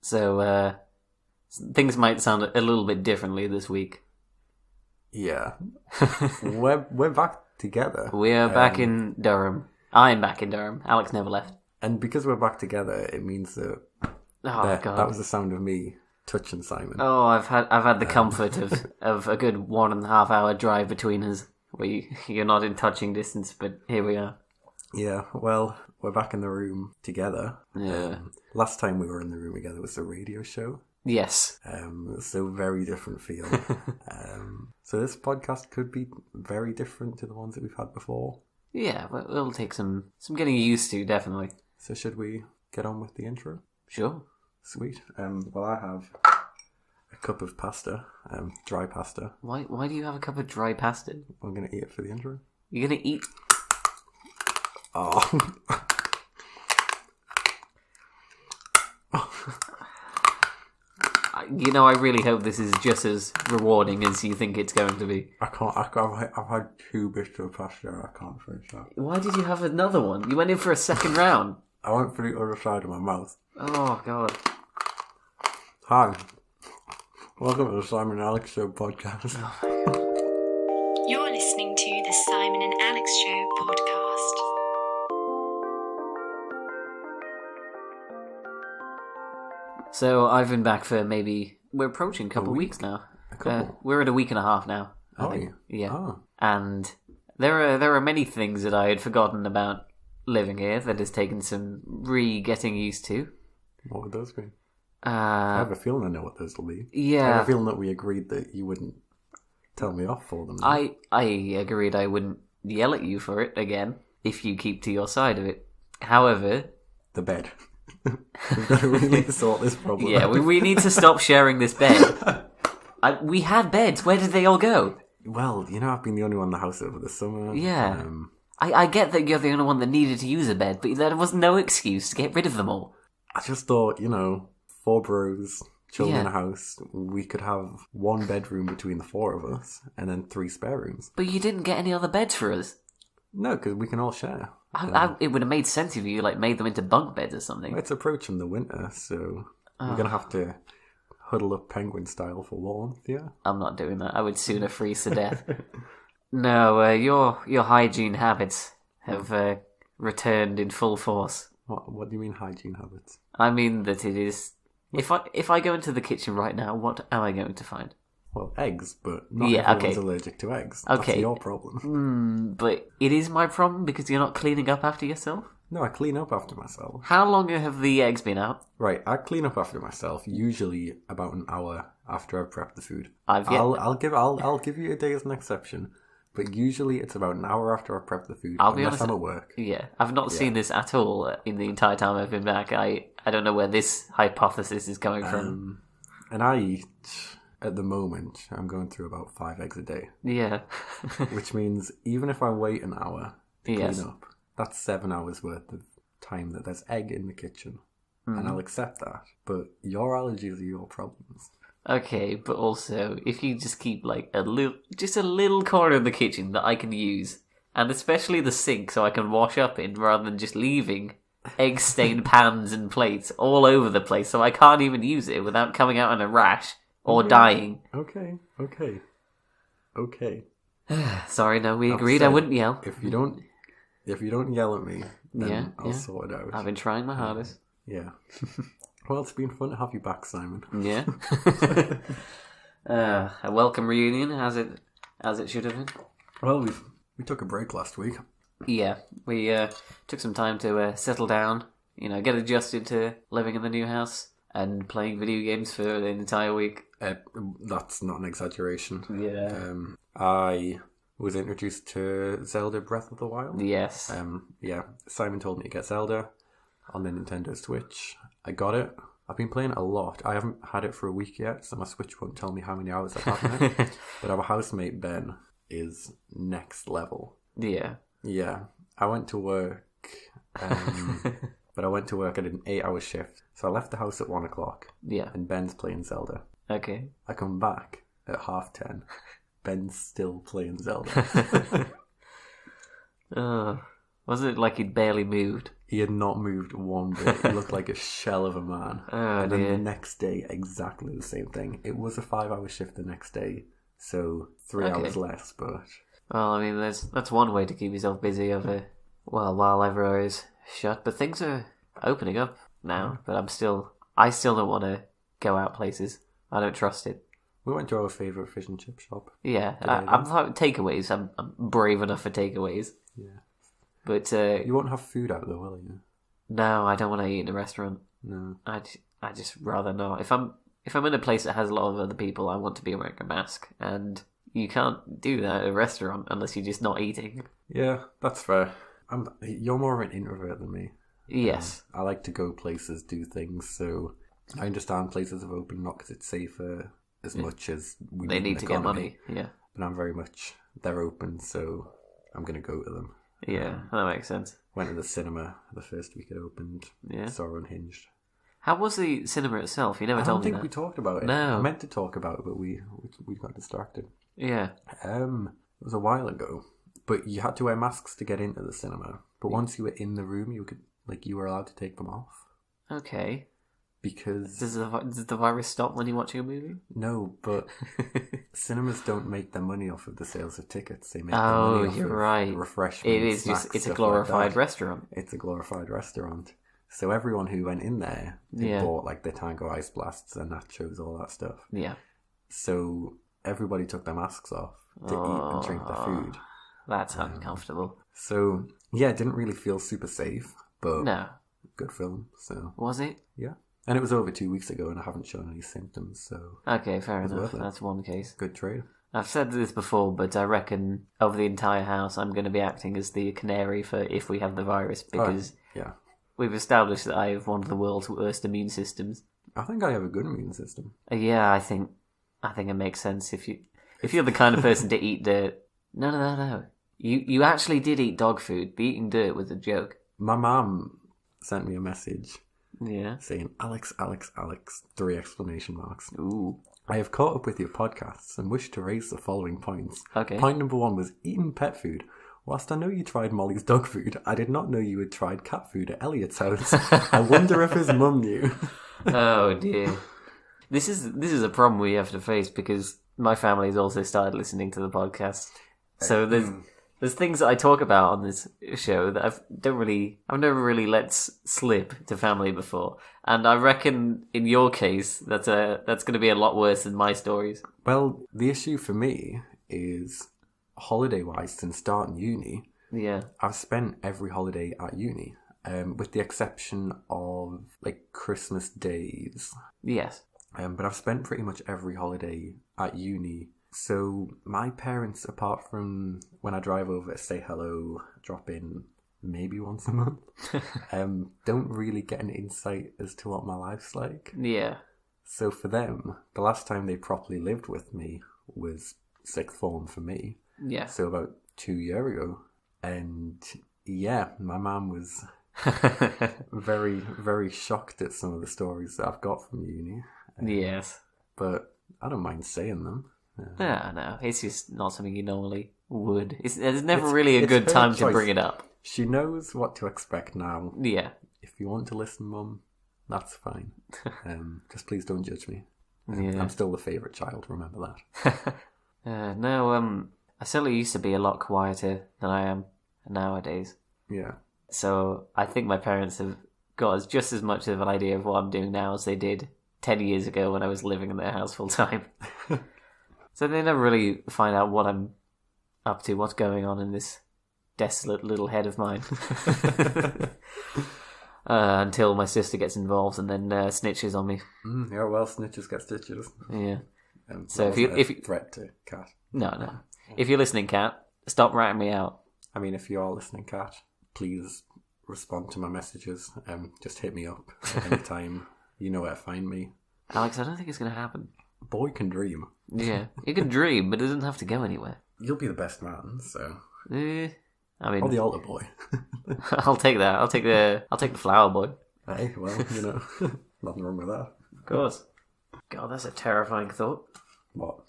So things might sound a little bit differently this week. Yeah. we're back together. We're back in Durham. I'm back in Durham. Alex never left. And because we're back together, it means that that was the sound of me touching Simon. Oh, I've had the comfort of a good 1.5 hour drive between us, where you're not in touching distance, but here we are. Yeah, well, we're back in the room together. Yeah. Last time we were in the room together was a radio show. Yes. So very different feel. So this podcast could be very different to the ones that we've had before. Yeah, but it'll take some getting used to, definitely. So should we get on with the intro? Sure. Sweet. Well, I have a cup of pasta, dry pasta. Why do you have a cup of dry pasta? I'm going to eat it for the intro. You're going to eat... Oh. You know, I really hope this is just as rewarding as you think it's going to be. I've had 2 bits of pasta. I can't finish that. Why did you have another one? You went in for a second round. I went for the other side of my mouth. Oh, God. Hi. Welcome to the Simon and Alex Show podcast. Oh, my God. You're listening to the Simon and Alex Show podcast. So I've been back for we're approaching a couple of weeks now. A couple? We're at a week and a half now. I think. Yeah. Oh. And there are many things that I had forgotten about living here that has taken some getting used to. What would those be? I have a feeling I know what those will be. Yeah. I have a feeling that we agreed that you wouldn't tell me off for them. I agreed I wouldn't yell at you for it again if you keep to your side of it. However... The bed. We've got to really sort this problem out. Yeah, we need to stop sharing this bed. We had beds. Where did they all go? Well, I've been the only one in the house over the summer. Yeah. I get that you're the only one that needed to use a bed, but there was no excuse to get rid of them all. I just thought, 4 bros, chilling in a house, we could have 1 bedroom between the 4 of us, and then 3 spare rooms. But you didn't get any other beds for us. No, because we can all share. It would have made sense if you made them into bunk beds or something. It's approaching the winter, so we're going to have to huddle up penguin style for warmth, yeah? I'm not doing that. I would sooner freeze to death. No, your hygiene habits have returned in full force. What do you mean hygiene habits? I mean that it is... If I go into the kitchen right now, what am I going to find? Well, eggs, but not everyone's allergic to eggs. Okay. That's your problem. But it is my problem because you're not cleaning up after yourself? No, I clean up after myself. How long have the eggs been out? Right, I clean up after myself usually about an hour after I've prepped the food. I'll give you a day as an exception, but usually it's about an hour after I've prepped the food. I'll be honest, I'm at work. Yeah, I've not seen this at all in the entire time I've been back. I don't know where this hypothesis is coming from. And I eat, at the moment, I'm going through about 5 eggs a day. Yeah. Which means even if I wait an hour to clean up, that's 7 hours worth of time that there's egg in the kitchen. And I'll accept that. But your allergies are your problems. Okay, but also, if you just keep a little corner of the kitchen that I can use, and especially the sink so I can wash up in rather than just leaving egg-stained pans and plates all over the place so I can't even use it without coming out in a rash or dying. Okay. Sorry, no, we agreed I wouldn't yell. If you don't yell at me, then I'll sort it out. I've been trying my hardest. Yeah. Well, it's been fun to have you back, Simon. Yeah. A welcome reunion, as it should have been. Well, we took a break last week. Yeah, we took some time to settle down, get adjusted to living in the new house and playing video games for the entire week. That's not an exaggeration. Yeah. I was introduced to Zelda Breath of the Wild. Yes. Yeah, Simon told me to get Zelda on the Nintendo Switch. I got it. I've been playing it a lot. I haven't had it for a week yet, so my Switch won't tell me how many hours I've had in it. But our housemate Ben is next level. Yeah. Yeah. I went to work, but I went to work at an 8-hour shift. So I left the house at 1 o'clock. Yeah. And Ben's playing Zelda. Okay. I come back at 10:30. Ben's still playing Zelda. Was it like he'd barely moved? He had not moved one bit. He looked like a shell of a man. Oh, and then dear. the next day, exactly the same thing. It was a 5-hour shift the next day, so 3 hours less, but... Well, I mean, that's one way to keep yourself busy while everywhere is shut. But things are opening up now, but I still don't want to go out places. I don't trust it. We went to our favourite fish and chip shop. Yeah, I'm like takeaways. I'm brave enough for takeaways. Yeah. But you won't have food out though, will you? No, I don't want to eat in a restaurant. No. I just rather not. If I'm in a place that has a lot of other people, I want to be wearing a mask, and you can't do that at a restaurant unless you're just not eating. Yeah, that's fair. You're more of an introvert than me. Yes. I like to go places, do things, so I understand places have opened not because it's safer as much as they need to get money. Yeah. But I'm very much, they're open, so I'm going to go to them. Yeah, that makes sense. Went to the cinema the first week it opened. Yeah. Saw Unhinged. How was the cinema itself? You never I told don't me think we talked about it. No. I meant to talk about it, but we got distracted. Yeah. It was a while ago, but you had to wear masks to get into the cinema. But once you were in the room, you were allowed to take them off. Okay. Because Does the virus stop when you're watching a movie? no, but cinemas don't make their money off of the sales of tickets. They make their Oh, money off you're of right. refreshments. It is snacks, just it's a stuff glorified like that. restaurant. It's a glorified restaurant. So everyone who went in there, they bought like the Tango Ice Blasts and nachos, all that stuff. Yeah. So everybody took their masks off to eat and drink their food. That's uncomfortable. So yeah, it didn't really feel super safe, but No. good film. So Was it? yeah, and it was over 2 weeks ago, and I haven't shown any symptoms. So Okay, fair It's enough. worth it. That's one case. good trade. I've said this before, but I reckon of the entire house, I'm going to be acting as the canary for if we have the virus, because Yeah, we've established that I have one of the world's worst immune systems. I think I have a good immune system. Yeah, I think it makes sense if you're the kind of person to eat dirt. No. You actually did eat dog food. The eating dirt was a joke. My mum sent me a message Yeah. saying, Alex, 3 exclamation marks. Ooh. I have caught up with your podcasts and wish to raise the following points. Okay. Point number 1 was eating pet food. Whilst I know you tried Molly's dog food, I did not know you had tried cat food at Elliot's house. I wonder if his mum knew. Oh dear. This is a problem we have to face because my family has also started listening to the podcast. So there's things that I talk about on this show that I've never really let slip to family before, and I reckon in your case that's going to be a lot worse than my stories. Well, the issue for me is holiday-wise, since starting uni, Yeah. I've spent every holiday at uni, with the exception of like Christmas days. Yes. But I've spent pretty much every holiday at uni. So my parents, apart from when I drive over to say hello, drop in maybe once a month, don't really get an insight as to what my life's like. Yeah. So for them, the last time they properly lived with me was sixth form for me. Yeah. So about 2 years ago. And yeah, my mum was very, very shocked at some of the stories that I've got from uni. Yes. But I don't mind saying them. No, it's just not something you normally would. There's never It's- really a it's good her time to choice. bring it up. She knows what to expect now. Yeah. If you want to listen, Mum, that's fine. Just please don't judge me. Yeah. I'm still the favourite child, remember that. I certainly used to be a lot quieter than I am nowadays. Yeah. So I think my parents have got just as much of an idea of what I'm doing now as they did 10 years ago when I was living in their house full time. So they never really find out what I'm up to, what's going on in this desolate little head of mine. Until my sister gets involved and then snitches on me. Yeah, well, snitches get stitches. Yeah. So if you threat to Kat. No. If you're listening, Kat, stop ratting me out. I mean, if you are listening, Kat, please respond to my messages. Just hit me up at any time. You know where to find me. Alex, I don't think it's going to happen. Boy can dream. Yeah, you can dream, but it doesn't have to go anywhere. You'll be the best man, so. I mean, Or the altar boy. I'll take that. I'll take the flower boy. Hey, well, nothing wrong with that. Of course. God, that's a terrifying thought. What?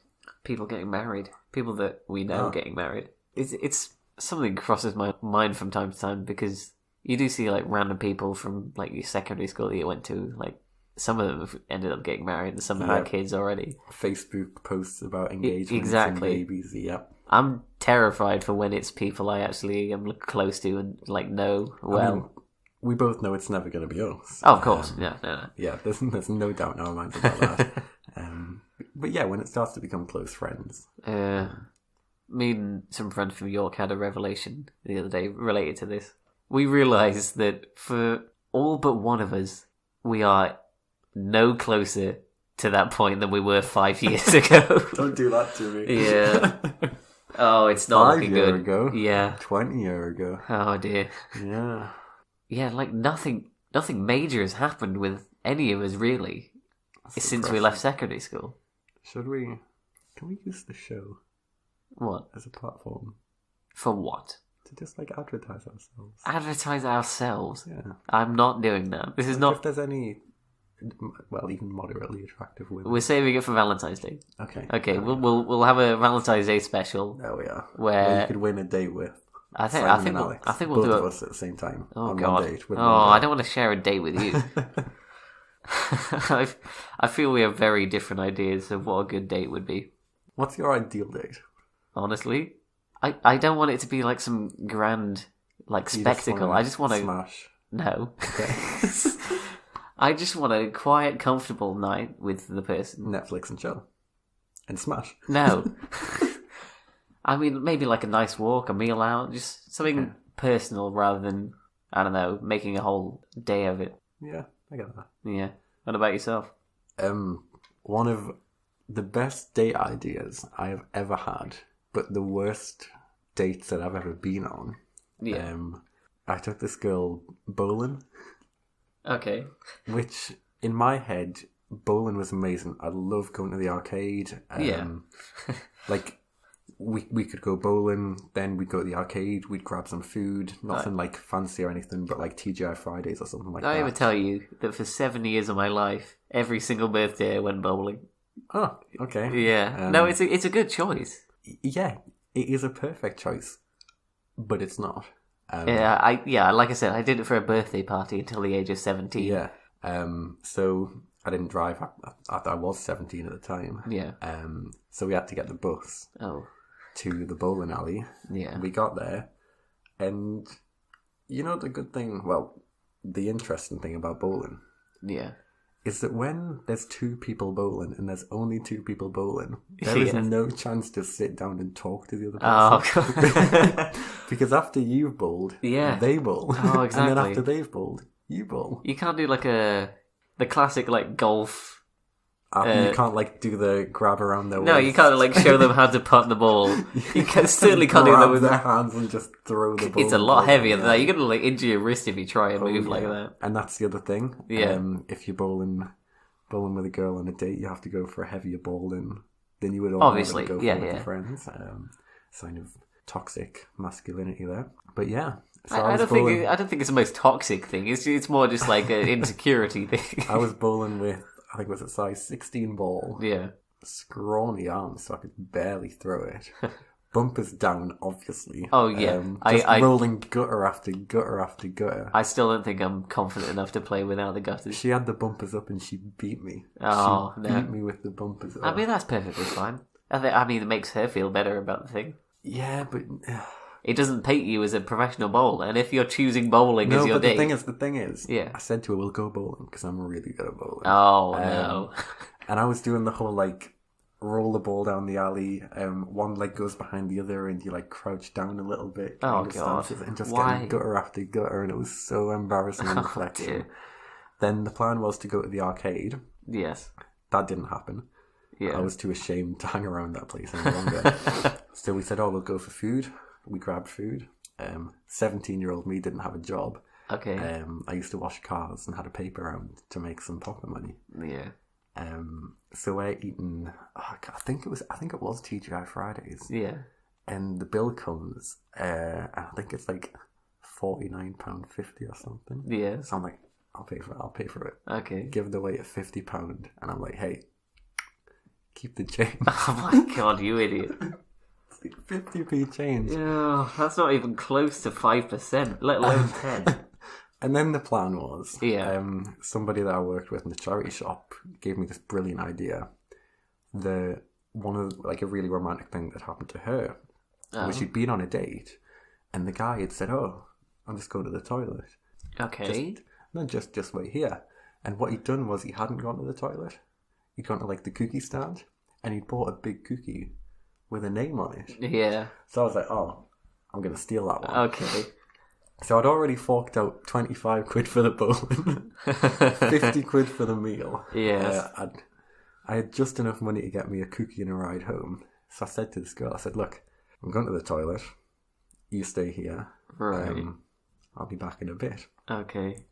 People getting married. People that we know Oh. getting married. It's something crosses my mind from time to time because you do see like random people from like your secondary school that you went to, like some of them have ended up getting married and some have had kids already. Facebook posts about engagements exactly. and babies. Yep. I'm terrified for when it's people I actually am close to and like know well. I mean, we both know it's never going to be us. Oh, of course. No. Yeah, there's no doubt in our minds about that. But yeah, when it starts to become close friends. Me and some friends from York had a revelation the other day related to this. We realised that for all but one of us, we are no closer to that point than we were 5 years ago. Don't do that to me. Yeah. Oh, it's not looking good. 5 years ago. Yeah. 20 years ago. Oh dear. Yeah. Yeah, like nothing major has happened with any of us really since we left secondary school. Can we use the show What? as a platform For what? to just like advertise ourselves? Advertise ourselves? Yeah. I'm not doing that. This is If not... there's any, well, even moderately attractive women. We're saving it for Valentine's Day. Okay. Okay, we'll have a Valentine's Day special. There we are. Where you could win a date with I think Simon and we'll Alex. both do of it us at the same time. Oh on god. One date, with Oh, one I date. don't want to share a date with you. I feel we have very different ideas of what a good date would be. What's your ideal date? Honestly, I don't want it to be like some grand like You just spectacle. wanna I just want to smash. no. Okay. I just want a quiet, comfortable night with the person. Netflix and chill. And smash. No. I mean, maybe like a nice walk, a meal out, just something personal rather than, I don't know, making a whole day of it. Yeah, I get that. Yeah. What about yourself? One of the best date ideas I have ever had, but the worst dates that I've ever been on. Yeah. I took this girl bowling, Okay. which in my head, bowling was amazing. I love going to the arcade. Yeah. Like, we could go bowling, then we'd go to the arcade, we'd grab some food, nothing like fancy or anything, but like TGI Fridays or something like Did I that. ever tell you that for 7 years of my life, every single birthday I went bowling? Oh, okay. Yeah. No, it's a good choice. Yeah, it is a perfect choice, but it's not. Yeah, like I said, I did it for a birthday party until the age of 17. Yeah. So I didn't drive. I was 17 at the time. Yeah. So we had to get the bus Oh. to the bowling alley. Yeah. We got there, and you know the good thing, well, the interesting thing about bowling Yeah. is that when there's two people bowling and there's only two people bowling, there is Yes. no chance to sit down and talk to the other Oh, person. God. Because after you've bowled, Yeah. they bowl. Oh, And then exactly. after they've bowled, you bowl. You can't do like the classic like golf. You can't like do the grab around their No, waist. you can't like show them how to putt the ball. You certainly can't do that grab with. their hands and just throw the ball. It's a lot heavier than Yeah. that. You're gonna like injure your wrist if you try and Oh, move like yeah. that. And that's the other thing. Yeah. If you're bowling with a girl on a date, you have to go for a heavier ball than you would Obviously, ordinarily go for yeah, with yeah. your friends. Sign of toxic masculinity there. But yeah. So I was don't bowling, think it's the most toxic thing. It's more just like an insecurity thing. I was bowling with, I think it was a size 16 ball. Yeah. Scrawny arms, so I could barely throw it. Bumpers down, obviously. Oh, yeah. Just I rolling gutter after gutter after gutter. I still don't think I'm confident enough to play without the gutters. She had the bumpers up and she beat me. Oh, she no. beat me with the bumpers up. I mean, that's perfectly fine. I mean, it makes her feel better about the thing. yeah, but It doesn't paint you as a professional bowler, and if you're choosing bowling no. as your But date, the thing is, Yeah. I said to her, "We'll go bowling because I'm really good at bowling." oh no, And I was doing the whole like roll the ball down the alley. One leg goes behind the other, and you like crouch down a little bit. Oh, kind of God. stances, and just Why? getting gutter after gutter, and it was so embarrassing in Oh, reflection. dear. Then the plan was to go to the arcade. yes, That didn't happen. yeah, I was too ashamed to hang around that place any longer. So we said, "Oh, we'll go for food." We grabbed food. 17-year-old me didn't have a job. okay, I used to wash cars and had a paper round to make some pocket money. yeah, So we're eating. I think it was TGI Fridays, yeah. and the bill comes. And I think it's like £49.50 or something. Yes. So I'm like, I'll pay for it. Okay. Give it away at £50, and I'm like, hey, keep the change. Oh my god, you idiot! 50p change. Yeah, that's not even close to 5%, let alone 10. And then the plan was, Yeah. somebody that I worked with in the charity shop gave me this brilliant idea. One of like a really romantic thing that happened to her was she'd been on a date, and the guy had said, "Oh, I'll just go to the toilet." Okay. Just wait here. And what he'd done was he hadn't gone to the toilet. He'd gone to like the cookie stand, and he'd bought a big cookie with a name on it. Yeah. So I was like, "Oh, I'm gonna steal that one." Okay. So I'd already forked out 25 quid for the bowling, 50 quid for the meal. Yes. I had just enough money to get me a cookie and a ride home. So I said to this girl, I said, "Look, I'm going to the toilet. You stay here. Right. I'll be back in a bit." Okay.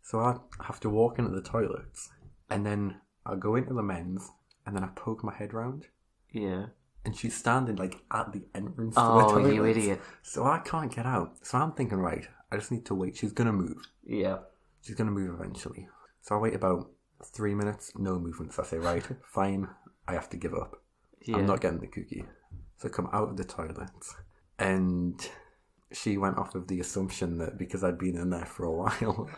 So I have to walk into the toilets, and then I go into the men's, and then I poke my head round, Yeah. and she's standing like at the entrance to the Oh, toilet. you idiot. So I can't get out. So I'm thinking, right, I just need to wait. She's going to move. Yeah. She's going to move eventually. So I wait about 3 minutes, no movement. So I say, right, fine, I have to give up. Yeah. I'm not getting the cookie. So I come out of the toilet, and she went off of the assumption that because I'd been in there for a while,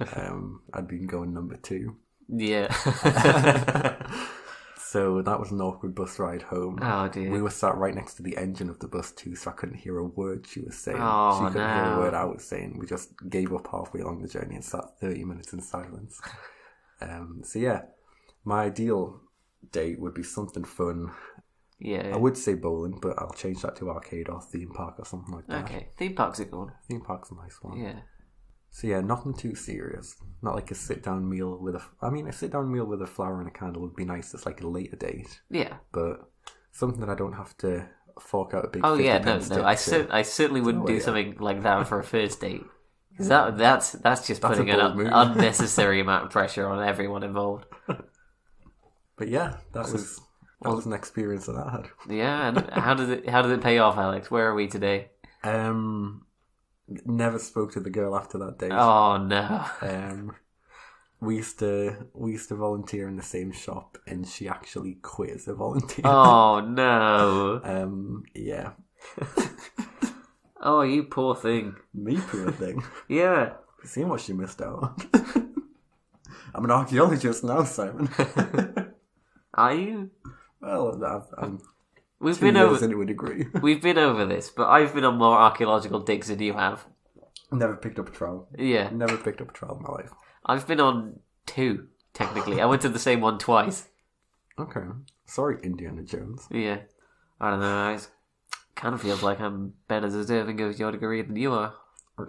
I'd been going number 2. Yeah. So that was an awkward bus ride home. Oh, dear. We were sat right next to the engine of the bus too, so I couldn't hear a word she was saying. Oh, she couldn't hear a no. word I was saying. We just gave up halfway along the journey and sat 30 minutes in silence. So yeah, my ideal date would be something fun. Yeah. I would say bowling, but I'll change that to arcade or theme park or something like that. Okay. Theme parks are good. Theme park's a nice one. Yeah. So yeah, nothing too serious. Not like a sit-down meal with a sit-down meal with a flower and a candle would be nice. It's like a later date. Yeah. But something that I don't have to fork out a big. Oh 50 yeah, no. pence tip I to. certainly wouldn't Oh, do yeah. something like that for a first date. 'Cause that's just That's a putting an bold move. unnecessary amount of pressure on everyone involved. But yeah, that was an experience that I had. Yeah, and how did it pay off, Alex? Where are we today? Never spoke to the girl after that date. Oh no. We used to volunteer in the same shop, and she actually quit as a volunteer. Oh no. Yeah, Oh, you poor thing. me poor thing. Yeah. Seeing what she missed out on. I'm an archaeologist now, Simon. Are you? Well, I'm We've 2 been years over into a degree. We've been over this, but I've been on more archaeological digs than you have. Never picked up a trowel. Yeah. Never picked up a trowel in my life. I've been on 2, technically. I went to the same one twice. Okay. Sorry, Indiana Jones. Yeah. I don't know, it kind of feels like I'm better deserving of your degree than you are.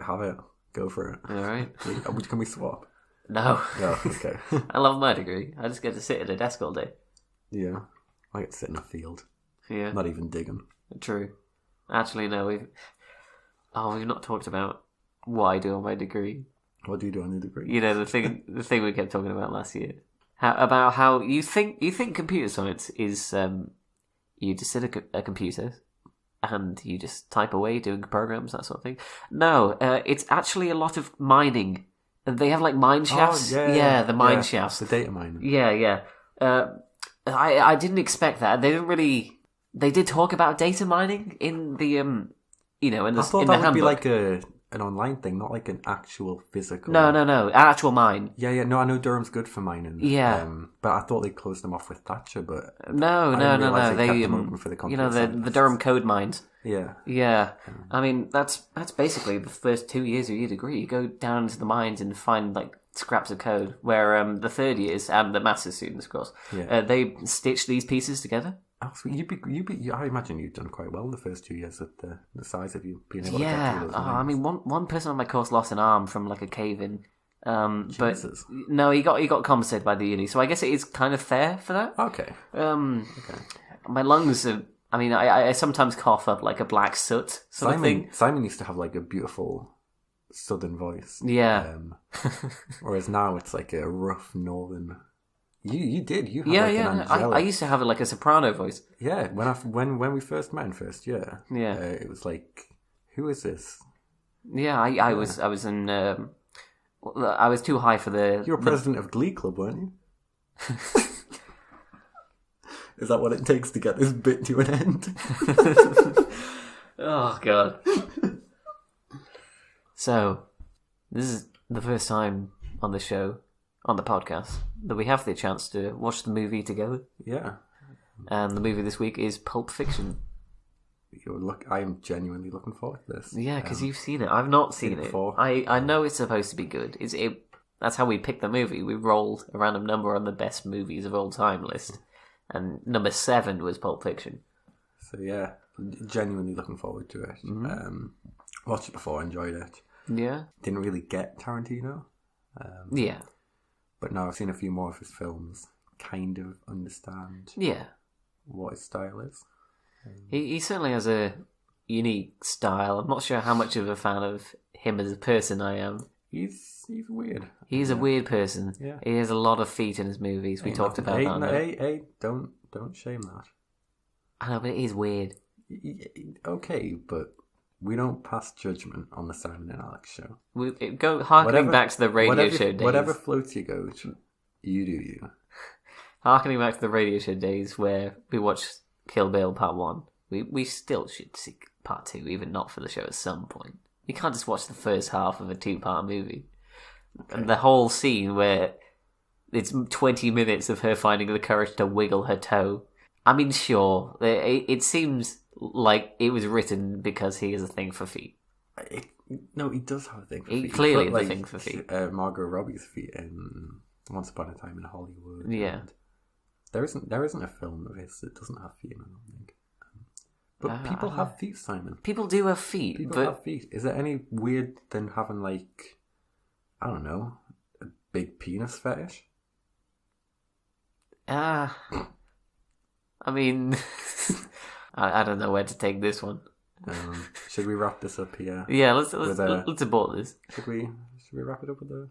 Have it. Go for it. Alright. Can we swap? No. No, okay. I love my degree. I just get to sit at a desk all day. Yeah. I get to sit in a field. Yeah. Not even digging. True. Actually, no, we've not talked about what I do on my degree. What do you do on your degree? You know, the thing we kept talking about last year. How you think computer science is you just sit at a computer and you just type away doing programs, that sort of thing. No, it's actually a lot of mining. They have like mine shafts. Oh, yeah. The mine Yeah, shafts. the data mining. Yeah. I didn't expect that. They didn't really. They did talk about data mining in the in the I thought in that the would be handbook. like an online thing, not like an actual physical. No, actual mine. Yeah. No, I know Durham's good for mining. Yeah. But I thought they closed them off with Thatcher. But No. I didn't realise they They kept them open for the the computer Durham code mines. Yeah. Yeah, I mean that's basically the first 2 years of your degree. You go down into the mines and find like scraps of code. Where the third years and the master's students, of course, Yeah. they stitch these pieces together. Oh, so I imagine you've done quite well in the first 2 years at the size of you being able to get Yeah, through those I mines. mean one person on my course lost an arm from like a cave in. But Jesus. no, he got compensated by the uni, so I guess it is kind of fair for that. Okay. Okay. My lungs are. I mean, I sometimes cough up like a black soot sort of thing. Simon used to have like a beautiful southern voice. Yeah. Whereas now it's like a rough northern. You did. You had Yeah, like an I angelic. used to have like a soprano voice. Yeah, when we first met in first year. Yeah. It was like, who is this? Yeah, I was in. I was too high for the. You were president of Glee Club, weren't you? Is that what it takes to get this bit to an end? Oh, God. So, this is the first time on the show, on the podcast, that we have the chance to watch the movie together. Yeah. And the movie this week is Pulp Fiction. I am genuinely looking forward to this. Yeah, because you've seen it. I've not seen it. before. I know it's supposed to be good. That's how we picked the movie. We rolled a random number on the best movies of all time list. And number 7 was Pulp Fiction. So yeah, genuinely looking forward to it. Watched it before, enjoyed it. Yeah? Didn't really get Tarantino. Yeah. But now I've seen a few more of his films. Kind of understand what his style is. He certainly has a unique style. I'm not sure how much of a fan of him as a person I am. He's weird. He's a weird person. Yeah. He has a lot of feet in his movies. We talked about that. Hey, don't shame that. I know, but it is weird. Okay, but we don't pass judgment on the Simon and Alex show. Harkening back to the radio show days. Whatever floats your goat, you do you. Harkening back to the radio show days where we watched Kill Bill Part 1. We still should see Part 2, even not for the show at some point. You can't just watch the first half of a 2-part movie. Okay. And the whole scene where it's 20 minutes of her finding the courage to wiggle her toe. I mean, sure, it seems like it was written because he has a thing for feet. No, he does have a thing for feet. He clearly has a thing for feet. Margot Robbie's feet in Once Upon a Time in Hollywood. Yeah. There isn't a film of his that doesn't have feet in it, I don't think. But people have feet, Simon. People do have feet. People have feet. Is there any weird than having, like, I don't know, a big penis fetish? I mean, I don't know where to take this one. Should we wrap this up here? Yeah, let's abort this. Should we wrap it up with a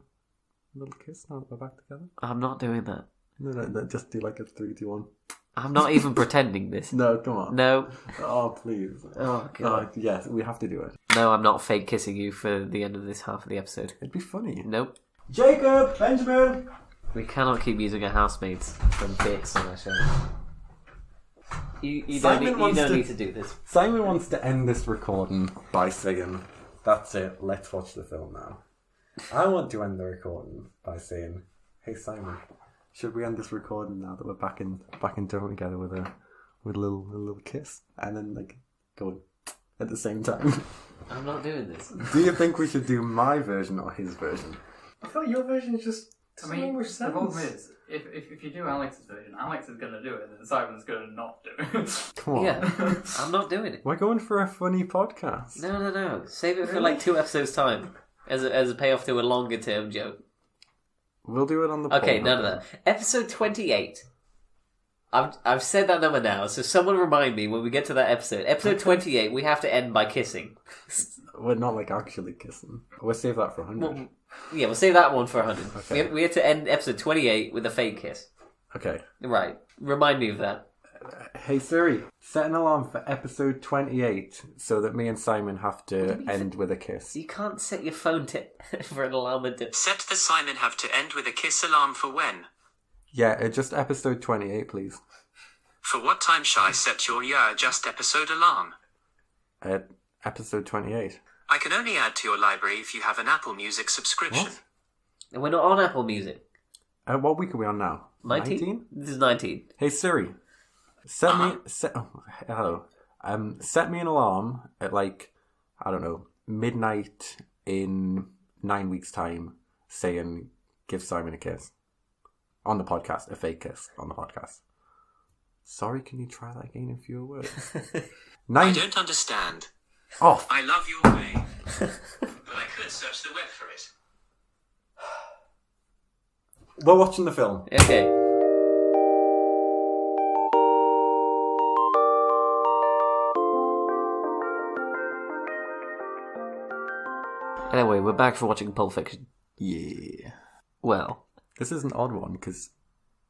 little kiss now that we're back together? I'm not doing that. No, just do like a 3, 2, 1. I'm not even pretending this. No, come on. No. Oh, please. Oh, God. Yes, we have to do it. No, I'm not fake kissing you for the end of this half of the episode. It'd be funny. Nope. Jacob! Benjamin! We cannot keep using our housemates from bits on our show. You don't need to do this. Simon wants to end this recording by saying, that's it, let's watch the film now. I want to end the recording by saying, hey Simon, should we end this recording now that we're back in Durham together with a little kiss? And then like go at the same time. I'm not doing this. Do you think we should do my version or his version? I thought your version is just I mean, the problem is, if you do Alex's version, Alex is going to do it, and then Simon's going to not do it. Come on. Yeah, I'm not doing it. We're going for a funny podcast. No. Save it for like 2 episodes' time as a payoff to a longer term joke. We'll do it on the Okay, none of that. Episode 28. I've said that number now, so someone remind me when we get to that episode. Episode 28, we have to end by kissing. We're not like actually kissing. We'll save that for 100. We'll save that one for 100. Okay. We have to end episode 28 with a fake kiss. Okay. Right. Remind me of that. Hey Siri, set an alarm for episode 28 so that me and Simon have to end with a kiss. You can't set your phone for an alarm. Set the Simon have to end with a kiss alarm for when? Yeah, just episode 28, please. For what time shall I set your just episode alarm? Episode 28. I can only add to your library if you have an Apple Music subscription. What? We're not on Apple Music. What week are we on now? 19? This is 19. Hey Siri, set me an alarm at like, I don't know, midnight in 9 weeks' time, saying give Simon a kiss. On the podcast, a fake kiss on the podcast. Sorry, can you try that again in fewer words? I don't understand. Oh. I love your way, but I could search the web for it. We're watching the film. Okay. Anyway, we're back for watching Pulp Fiction. Yeah. Well, this is an odd one because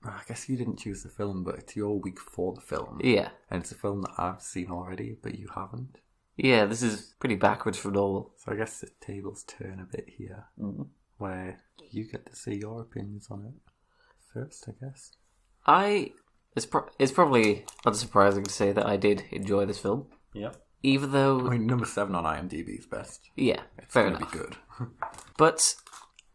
I guess you didn't choose the film, but it's your week for the film. Yeah. And it's a film that I've seen already, but you haven't. Yeah, this is pretty backwards from normal. So I guess the tables turn a bit here, where you get to say your opinions on it first, I guess. It's probably unsurprising to say that I did enjoy this film. Yep. even I though... mean, number 7 on IMDb is best. Yeah, It's fair going to enough. be good. But,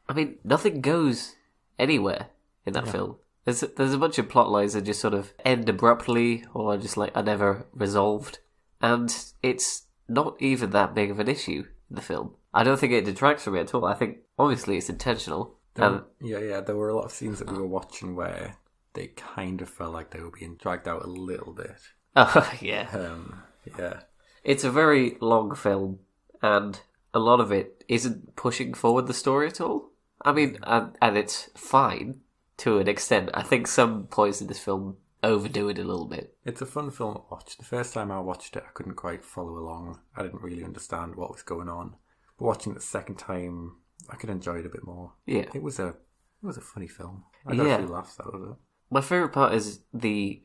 I mean, nothing goes anywhere in that film. There's a bunch of plot lines that just sort of end abruptly or just like are never resolved. And it's not even that big of an issue in the film. I don't think it detracts from it at all. I think, obviously, it's intentional. There were a lot of scenes that we were watching where they kind of felt like they were being dragged out a little bit. Oh, yeah. Yeah. It's a very long film, and a lot of it isn't pushing forward the story at all. I mean, and it's fine to an extent. I think some points in this film overdo it a little bit. It's a fun film to watch. The first time I watched it, I couldn't quite follow along. I didn't really understand what was going on. But watching it the second time, I could enjoy it a bit more. Yeah. It was a funny film. I got a few laughs out of it. My favourite part is the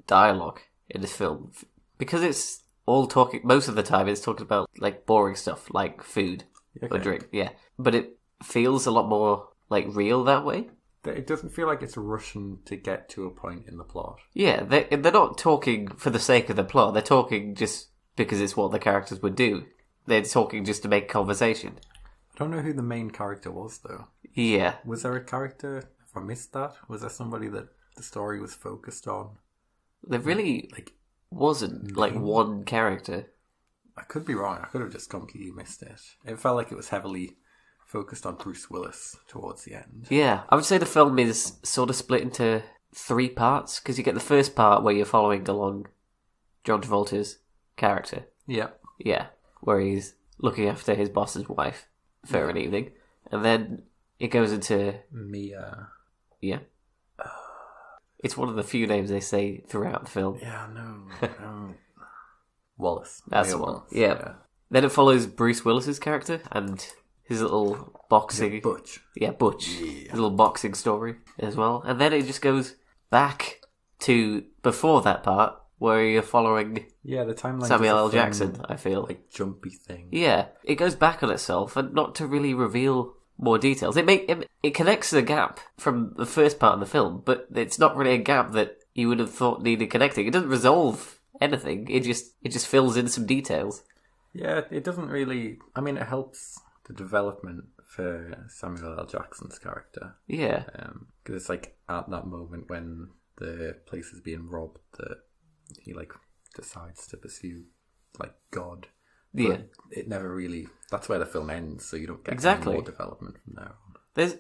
dialogue in this film. Because it's all talking, most of the time it's talking about like boring stuff, like food or drink. Yeah. But it feels a lot more like real that way. It doesn't feel like it's rushing to get to a point in the plot. Yeah, they're not talking for the sake of the plot. They're talking just because it's what the characters would do. They're talking just to make conversation. I don't know who the main character was, though. Yeah. Was there a character? If I missed that, was there somebody that the story was focused on? There really wasn't like one character. I could be wrong. I could have just completely missed it. It felt like it was heavily focused on Bruce Willis towards the end. Yeah, I would say the film is sort of split into 3 parts, because you get the first part where you're following along John Travolta's character. Yeah. Yeah, where he's looking after his boss's wife for an evening. And then it goes into... Mia. Yeah. It's one of the few names they say throughout the film. Yeah, no. Wallace. That's Mia the one. Wallace. Yeah. Then it follows Bruce Willis's character and his little boxing... Butch. Yeah, Butch. His little boxing story as well. And then it just goes back to before that part where you're following Yeah, the timeline. Samuel L. Jackson, I feel. Like jumpy thing. Yeah, it goes back on itself and not to really reveal more details. It connects the gap from the first part of the film, but it's not really a gap that you would have thought needed connecting. It doesn't resolve anything. It just fills in some details. Yeah, it doesn't really... I mean, it helps the development for Samuel L. Jackson's character. Yeah. Because it's like at that moment when the place is being robbed that he like decides to pursue like God. But Yeah. it never really... That's where the film ends, so you don't get Exactly. any more development from there on.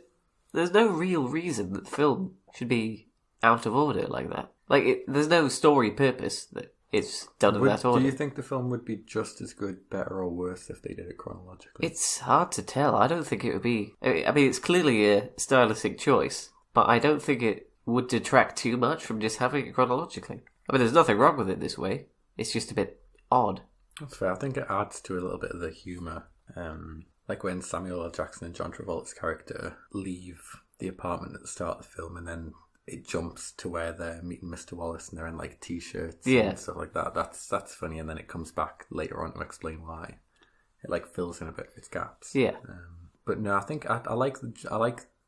There's no real reason that the film should be out of order like that. Like, there's no story purpose that it's done in that order. Do you think the film would be just as good, better, or worse if they did it chronologically? It's hard to tell. I don't think it would be... I mean, it's clearly a stylistic choice, but I don't think it would detract too much from just having it chronologically. I mean, there's nothing wrong with it this way. It's just a bit odd. That's fair. I think it adds to a little bit of the humour. Like when Samuel L. Jackson and John Travolta's character leave the apartment at the start of the film, and then it jumps to where they're meeting Mr. Wallace and they're in like t-shirts and stuff like that. That's funny, and then it comes back later on to explain why. It like fills in a bit of its gaps. Yeah. But no, I think I like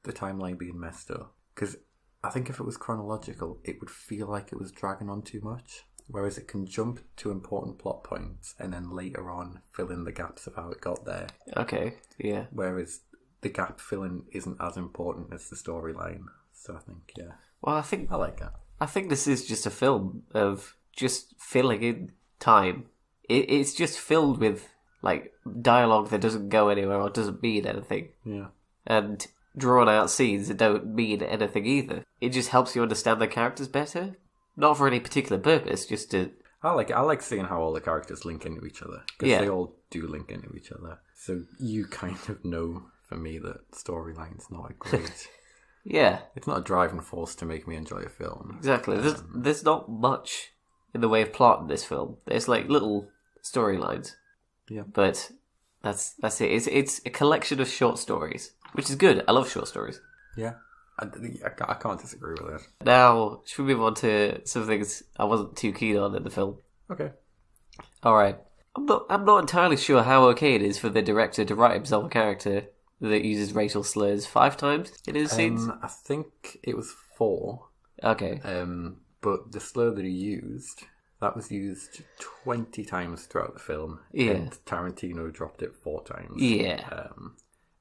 the timeline being messed up, because I think if it was chronological, it would feel like it was dragging on too much. Whereas it can jump to important plot points and then later on fill in the gaps of how it got there. Okay, yeah. Whereas the gap filling isn't as important as the storyline. So I think, yeah. Well, I like that. I think this is just a film of just filling in time. It's just filled with, like, dialogue that doesn't go anywhere or doesn't mean anything. Yeah. And drawn out scenes that don't mean anything either. It just helps you understand the characters better. Not for any particular purpose, just to... I like seeing how all the characters link into each other. Because they all do link into each other. So you kind of know, for me, that storyline's not a great... Yeah. It's not a driving force to make me enjoy a film. Exactly. There's not much in the way of plot in this film. There's like little storylines. Yeah. But that's it. It's a collection of short stories, which is good. I love short stories. Yeah. I can't disagree with it. Now, should we move on to some things I wasn't too keen on in the film? Okay. Alright. I'm not entirely sure how okay it is for the director to write himself a character that uses racial slurs 5 times in his scenes. I think it was 4. Okay. But the slur that he used That was used 20 times throughout the film. Yeah. And Tarantino dropped it 4 times. Yeah.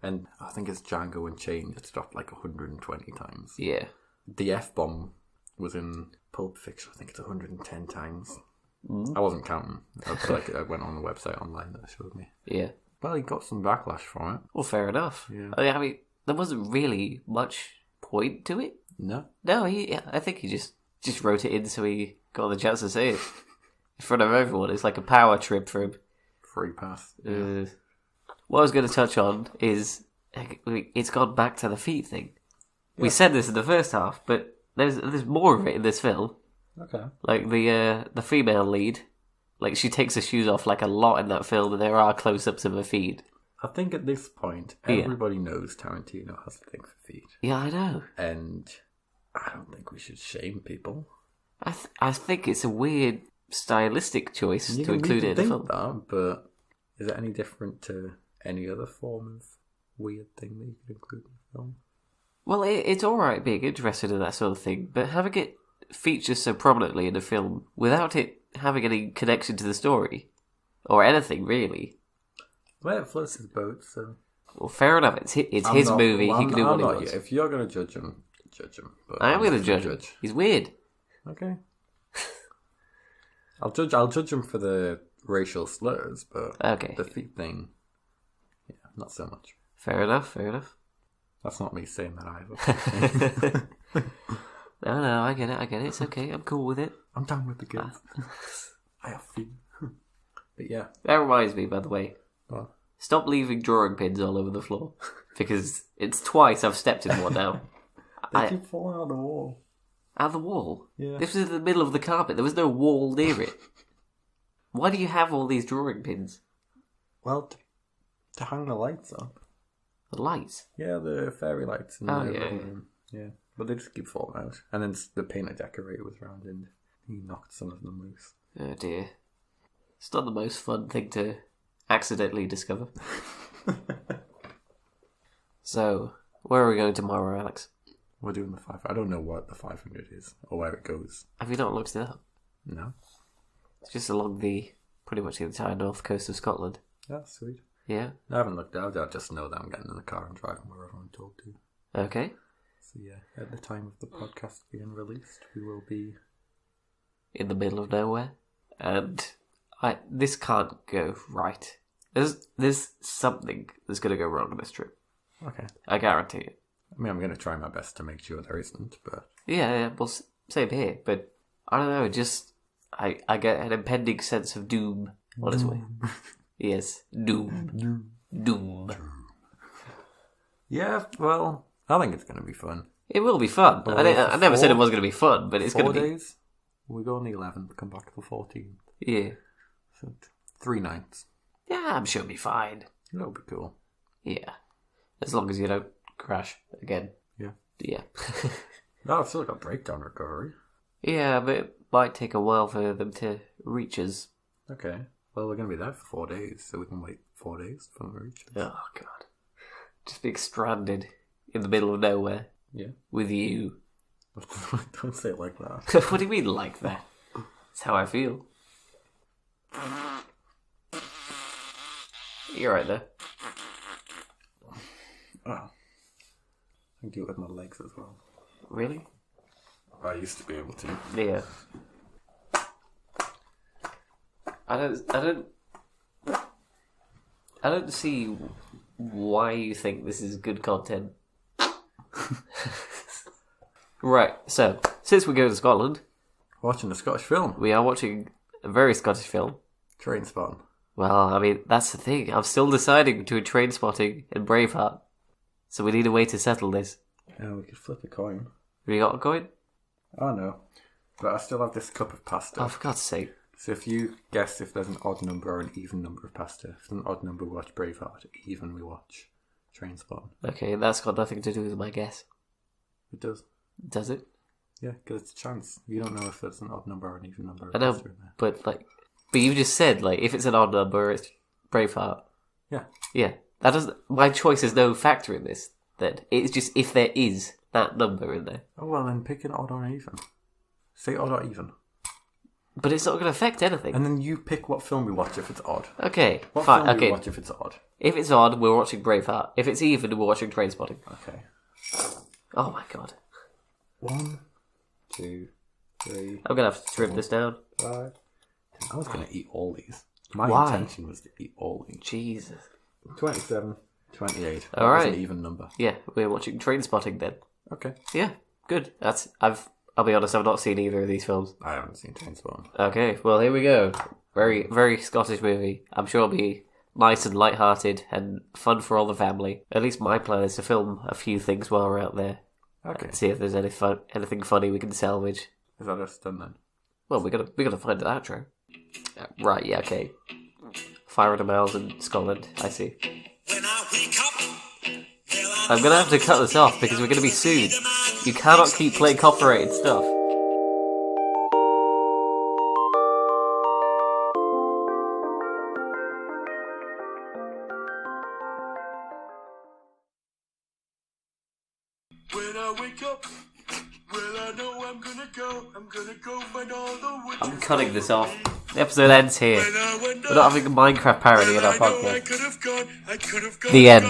And I think it's Django Unchained. It's dropped like 120 times. Yeah. The F-bomb was in Pulp Fiction. I think it's 110 times. I wasn't counting. I went on the website online that showed me. Yeah. Well, he got some backlash from it. Well, fair enough. Yeah. I mean, there wasn't really much point to it. No. No, I think he just wrote it in so he got the chance to say it in front of everyone. It's like a power trip for him. Free pass. What I was going to touch on is it's gone back to the feet thing. We said this in the first half, but there's more of it in this film. Okay. Like the female lead, like she takes her shoes off like a lot in that film, and there are close-ups of her feet. I think at this point, everybody knows Tarantino has a thing for feet. Yeah, I know. And I don't think we should shame people. I think it's a weird stylistic choice to include it in the film. That, but is it any different to any other form of weird thing that you could include in the film? Well, it's alright being interested in that sort of thing, but having it feature so prominently in a film without it having any connection to the story, or anything really. Well, it floats his boat, so... Well, fair enough, it's his movie, he can do what he wants. If you're going to judge him, judge him. But I am going to judge him. He's weird. Okay. I'll judge him for the racial slurs, but Okay. the feet thing, yeah, not so much. Fair enough. That's not me saying that either. No, I get it, it's okay, I'm cool with it. I'm down with the kids. I have feet. But yeah. That reminds me, by the way, What? stop leaving drawing pins all over the floor, because it's twice I've stepped in one now. They keep falling out of the wall. Out of the wall? Yeah. This was in the middle of the carpet, there was no wall near it. Why do you have all these drawing pins? Well, to hang the lights up. The lights? Yeah, the fairy lights in Oh, the yeah. living room. Yeah, but they just keep falling out. And then the painter decorator was round and he knocked some of them loose. Oh dear. It's not the most fun thing to accidentally discover. So, where are we going tomorrow, Alex? We're doing the 500. I don't know what the 500 is or where it goes. Have you not looked it up? No? It's just along pretty much the entire north coast of Scotland. Yeah, sweet. Yeah? I haven't looked out. I just know that I'm getting in the car and driving wherever I'm told to. Okay. So yeah, at the time of the podcast being released, we will be... In the middle of nowhere. And this can't go right. There's something that's going to go wrong on this trip. Okay. I guarantee it. I mean, I'm going to try my best to make sure there isn't, but... Yeah, well, same here, but I don't know, I get an impending sense of doom on its way. Yes, doom. Doom. Yeah, well, I think it's going to be fun. It will be fun. Well, I never said it was going to be fun, but it's going 4 to be... days? We go on the 11th, come back to the 14th. Yeah. So 3 nights. Yeah, I'm sure it'll be fine. That'll be cool. Yeah. As long as you don't crash again. Yeah. Yeah. No, I've still got breakdown recovery. Yeah, but it might take a while for them to reach us. Okay. Well, we're going to be there for 4 days, so we can wait 4 days for them to reach us. Oh, God. Just being stranded in the middle of nowhere. Yeah. With you. Don't say it like that. What do you mean, like that? That's how I feel. You're right there. Oh. I can do it with my legs as well. Really? I used to be able to. Yeah. I don't see why you think this is good content. Right, so, since we go to Scotland... Watching a Scottish film. We are watching a very Scottish film. Trainspotting. Well, I mean, that's the thing. I'm still deciding between Trainspotting and Braveheart. So we need a way to settle this. Yeah, we could flip a coin. Have you got a coin? Oh, no. But I still have this cup of pasta. Oh, for God's sake. So if you guess if there's an odd number or an even number of pasta, if there's an odd number, we watch Braveheart. Even, we watch Trainspotting. Okay, that's got nothing to do with my guess. It does. Does it? Yeah, because it's a chance. You don't know if there's an odd number or an even number. I know, but you just said, if it's an odd number, it's Braveheart. Yeah. Yeah. That doesn't... My choice is no factor in this, then. It's just if there is that number in there. Oh, well, then pick an odd or an even. Say odd or even. But it's not going to affect anything. And then you pick what film we watch if it's odd. Okay, What fine. film we Okay, watch if it's odd? if it's odd, we're watching Braveheart. If it's even, we're watching Trainspotting. Okay. Oh my god. 1, 2, 3, I'm going to have to trim this down. 5. I was going to eat all these. My Why? intention was to eat all these. Jesus. 27, 28. All That was right. an even number. Yeah, we're watching Trainspotting then. Okay. Yeah, good. I'll be honest, I've not seen either of these films. I haven't seen Trainspotting. Okay, well, here we go. Very, very Scottish movie. I'm sure it'll be nice and light-hearted and fun for all the family. At least my plan is to film a few things while we're out there. Okay. And see if there's anything funny we can salvage. Is that us done then? Well, we gotta find an outro. Right, yeah, okay. 500 miles in Scotland, I see. I'm gonna have to cut this off because we're gonna be sued. You cannot keep playing copyrighted stuff. When I wake up, well, I know I'm gonna go find all the witches. I'm cutting this off. The episode ends here. We're not having a Minecraft parody in our podcast. I could have gone. The end.